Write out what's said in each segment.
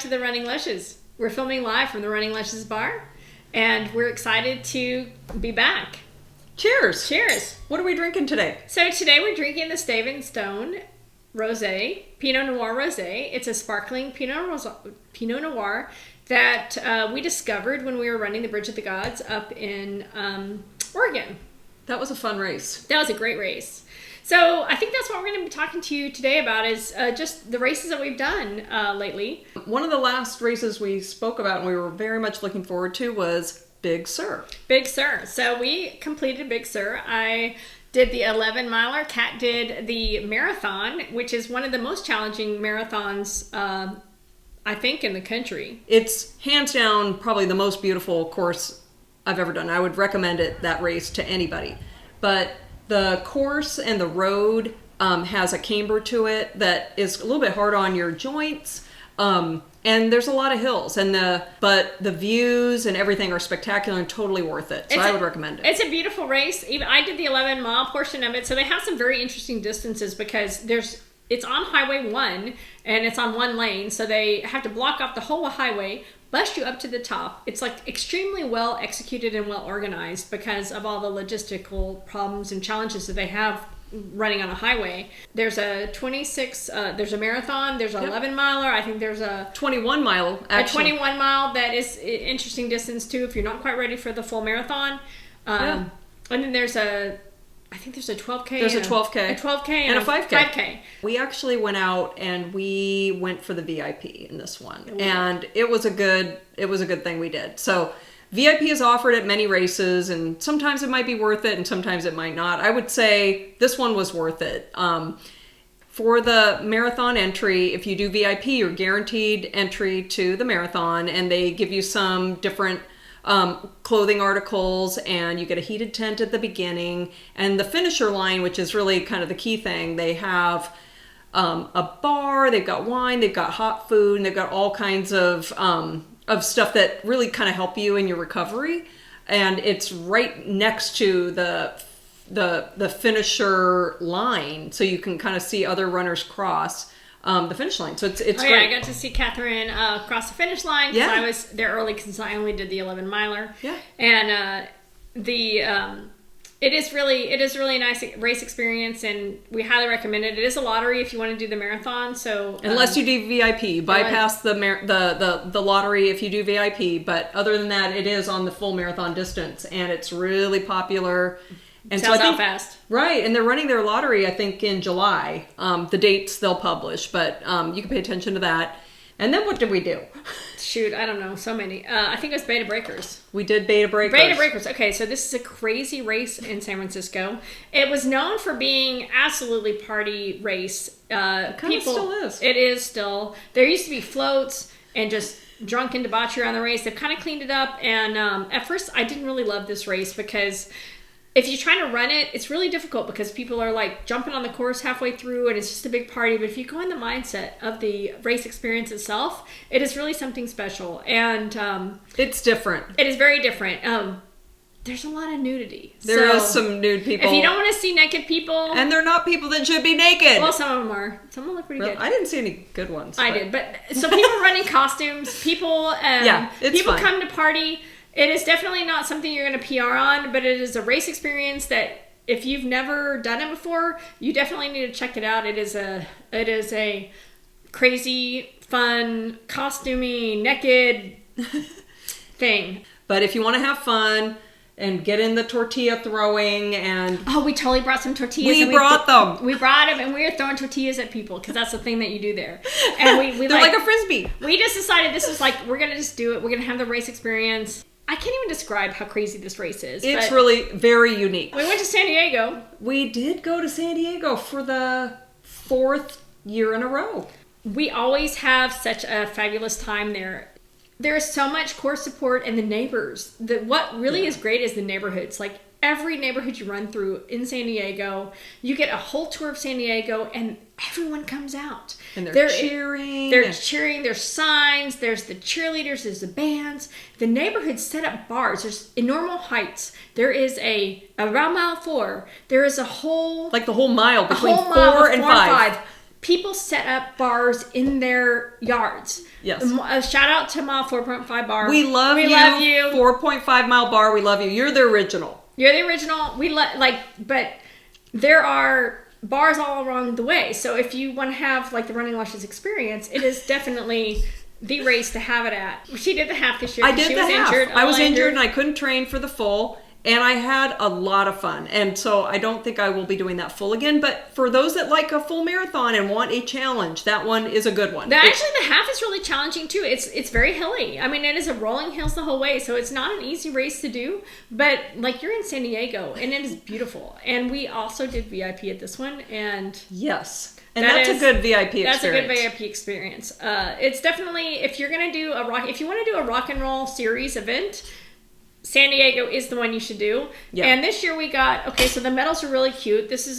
to the Running Lushes. We're filming live from the Running Lushes bar, and we're excited to be back. Cheers! Cheers! What are we drinking today? So today we're drinking the Stave & Stone Rosé, Pinot Noir Rosé. It's a sparkling Pinot Noir that we discovered when we were running the Bridge of the Gods up in Oregon. That was a fun race. That was a great race. So I think that's what we're going to be talking to you today about is just the races that we've done lately. One of the last races we spoke about and we were very much looking forward to was Big Sur. Big Sur. So we completed Big Sur. I did the 11-miler. Kat did the marathon, which is one of the most challenging marathons, I think, in the country. It's hands down probably the most beautiful course I've ever done. I would recommend that race to anybody. But the course and the road has a camber to it that is a little bit hard on your joints. And there's a lot of hills, but the views and everything are spectacular and totally worth it. So I would recommend it. It's a beautiful race. Even I did the 11-mile portion of it, so they have some very interesting distances because it's on Highway 1 and it's on one lane, so they have to block off the whole highway, bust you up to the top. It's like extremely well executed and well organized because of all the logistical problems and challenges that they have running on a highway. There's a 26, there's a marathon, there's an 11-miler, I think there's a 21-mile, actually. A 21-mile that is interesting distance too if you're not quite ready for the full marathon. And then there's I think there's a 12K. There's a 12K. A 12K and a 5K. 5K. We actually went out and we went for the VIP in this one. And it was a good thing we did. So VIP is offered at many races, and sometimes it might be worth it and sometimes it might not. I would say this one was worth it. For the marathon entry, if you do VIP, you're guaranteed entry to the marathon, and they give you some different clothing articles, and you get a heated tent at the beginning. And the finisher line, which is really kind of the key thing, they have a bar, they've got wine, they've got hot food, and they've got all kinds of stuff that really kind of help you in your recovery. And it's right next to the finisher line, so you can kind of see other runners cross the finish line. So it's great. Yeah, I got to see Catherine cross the finish line because I was there early because I only did the 11-miler. Yeah. And it is really a nice race experience, and we highly recommend it. It is a lottery if you want to do the marathon. So unless you do VIP, bypass the lottery if you do VIP. But other than that, it is on the full marathon distance, and it's really popular. And sells out fast. Right, and they're running their lottery, I think, in July. The dates they'll publish, but you can pay attention to that. And then what did we do? Shoot, I don't know, so many. I think it was Betabreakers. We did Betabreakers. Betabreakers. Okay, so this is a crazy race in San Francisco. It was known for being absolutely party race. It kind of still is. It is still. There used to be floats and just drunken debauchery on the race. They've kind of cleaned it up. And at first, I didn't really love this race because if you're trying to run it, it's really difficult because people are like jumping on the course halfway through and it's just a big party. But if you go in the mindset of the race experience itself, it is really something special. And it's different. It is very different. There's a lot of nudity. There is some nude people. If you don't want to see naked people. And they're not people that should be naked. Well, some of them are. Some of them look pretty good. I didn't see any good ones. I did. But so people running costumes, people people come to party. It is definitely not something you're going to PR on, but it is a race experience that if you've never done it before, you definitely need to check it out. It is a crazy, fun, costumey, naked thing. But if you want to have fun and get in the tortilla throwing and... Oh, we totally brought some tortillas. We brought them. We brought them, and we were throwing tortillas at people because that's the thing that you do there. And we they're like a Frisbee. We just decided this was like, we're going to just do it. We're going to have the race experience. I can't even describe how crazy this race is. It's really very unique. We went to San Diego. We did go to San Diego for the 4th year in a row. We always have such a fabulous time there. There is so much course support and the neighbors. What really is great is the neighborhoods. Like every neighborhood you run through in San Diego, you get a whole tour of San Diego and everyone comes out. And they're cheering. They're cheering. There's signs. There's the cheerleaders. There's the bands. The neighborhoods set up bars. There's in Normal Heights. There is around mile 4. There is a whole... Like the whole mile between 4 and 5. people set up bars in their yards. Yes. A shout out to Ma 4.5 Bar. We love you. 4.5 Mile Bar. We love you. You're the original. You're the original. But there are bars all along the way. So if you want to have like the Running Lushes experience, it is definitely the race to have it at. She did the half this year. I did she the was half. Injured, I was injured and I couldn't train for the full. And I had a lot of fun. And so I don't think I will be doing that full again. But for those that like a full marathon and want a challenge, that one is a good one. Actually, the half is really challenging too. It's very hilly. I mean, it is a rolling hills the whole way. So it's not an easy race to do. But like you're in San Diego and it is beautiful. And we also did VIP at this one. And yes. And that's a good VIP experience. That's a good VIP experience. It's definitely, if you're going to do if you want to do a rock and roll series event, San Diego is the one you should do. Yeah. And this year we got, so the medals are really cute. This was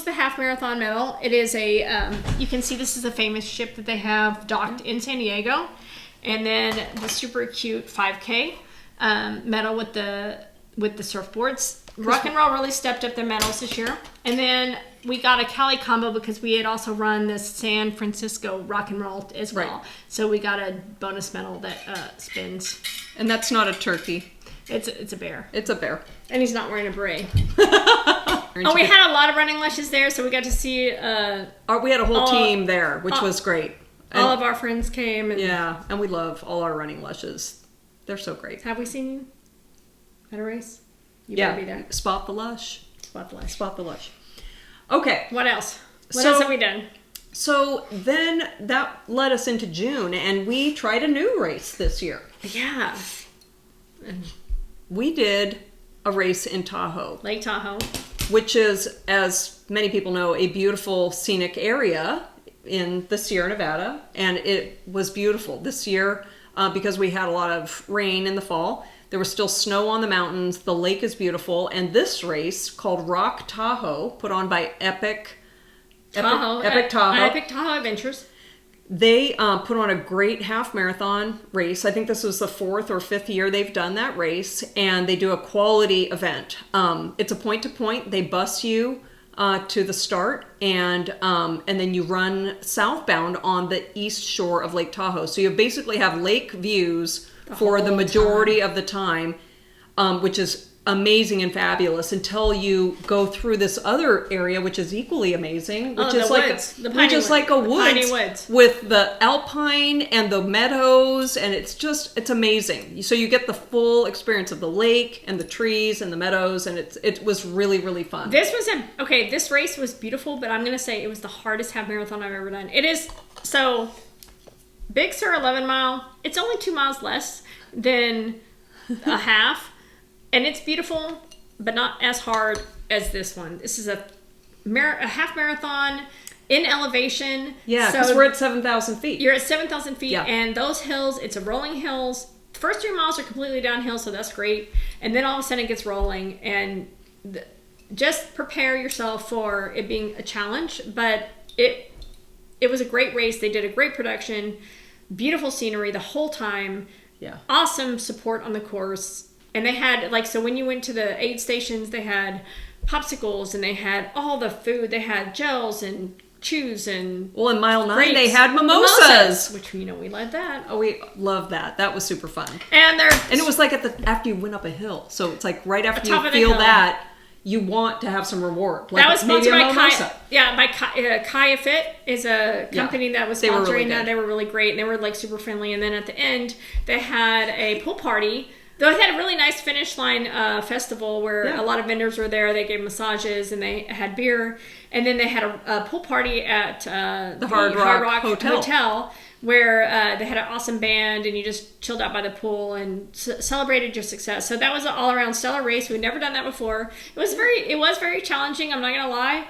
the half marathon medal. It is you can see this is a famous ship that they have docked in San Diego. And then the super cute 5K medal with the surfboards. Rock and Roll really stepped up their medals this year. And then we got a Cali combo because we had also run the San Francisco Rock and Roll as well. Right. So we got a bonus medal that spins. And that's not a turkey. It's a bear. It's a bear. And he's not wearing a beret. We had a lot of Running Lushes there, so we got to see... we had a whole team there, which was great. All of our friends came. And we love all our Running Lushes. They're so great. Have we seen you at a race? You better be there. Spot the Lush. Spot the Lush. Spot the Lush. Okay. What else? What else have we done? So then that led us into June, and we tried a new race this year. Yeah. We did a race in Tahoe. Lake Tahoe. Which is, as many people know, a beautiful scenic area in the Sierra Nevada. And it was beautiful this year because we had a lot of rain in the fall. There was still snow on the mountains. The lake is beautiful. And this race, called Rock Tahoe, put on by Epic Tahoe Adventures. They put on a great half marathon race. I think this was the 4th or 5th year they've done that race, and they do a quality event. It's a point-to-point. They bus you to the start, and then you run southbound on the east shore of Lake Tahoe. So you basically have lake views for the majority of the time, which is amazing and fabulous, until you go through this other area, which is equally amazing, which is like a woods with the alpine and the meadows, and it's amazing. So you get the full experience of the lake and the trees and the meadows, and it was really, really fun. This race was beautiful, but I'm gonna say it was the hardest half marathon I've ever done. It is so Big Sur 11 mile. It's only 2 miles less than a half. And it's beautiful, but not as hard as this one. This is a half marathon in elevation. Yeah, because we're at 7,000 feet. You're at 7,000 feet, and those hills, it's a rolling hills. The first 3 miles are completely downhill, so that's great. And then all of a sudden it gets rolling. And just prepare yourself for it being a challenge. But it was a great race. They did a great production. Beautiful scenery the whole time. Yeah. Awesome support on the course. And they had, so when you went to the aid stations, they had popsicles and they had all the food. They had gels and chews and in mile 9, they had mimosas. Which, we love that. Oh, we love that. That was super fun. And it was like after you went up a hill. So it's like right after you feel that, you want to have some reward. Like that was sponsored by mimosa. Kaya Fit is a company that was sponsoring that. They were really great, and they were super friendly. And then at the end, they had a pool party. Though it had a really nice finish line festival where a lot of vendors were there. They gave massages and they had beer. And then they had a pool party at the Hard Rock Hotel where they had an awesome band and you just chilled out by the pool and celebrated your success. So that was an all-around stellar race. We'd never done that before. It was very challenging, I'm not going to lie.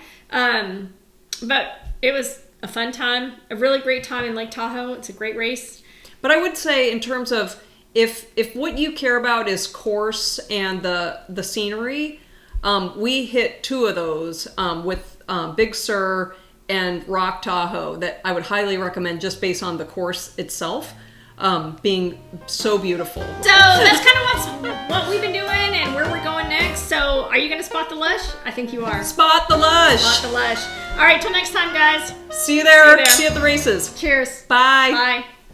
But it was a fun time, a really great time in Lake Tahoe. It's a great race. But I would say in terms of if what you care about is course and the scenery, we hit 2 of those with Big Sur and Rock Tahoe that I would highly recommend just based on the course itself being so beautiful. So that's kind of what we've been doing and where we're going next. So So, are you going to spot the lush? I think you are. Spot the lush. Spot the lush. All right, till next time, guys. See you there. See you there. See you at the races. Cheers. Bye. Bye.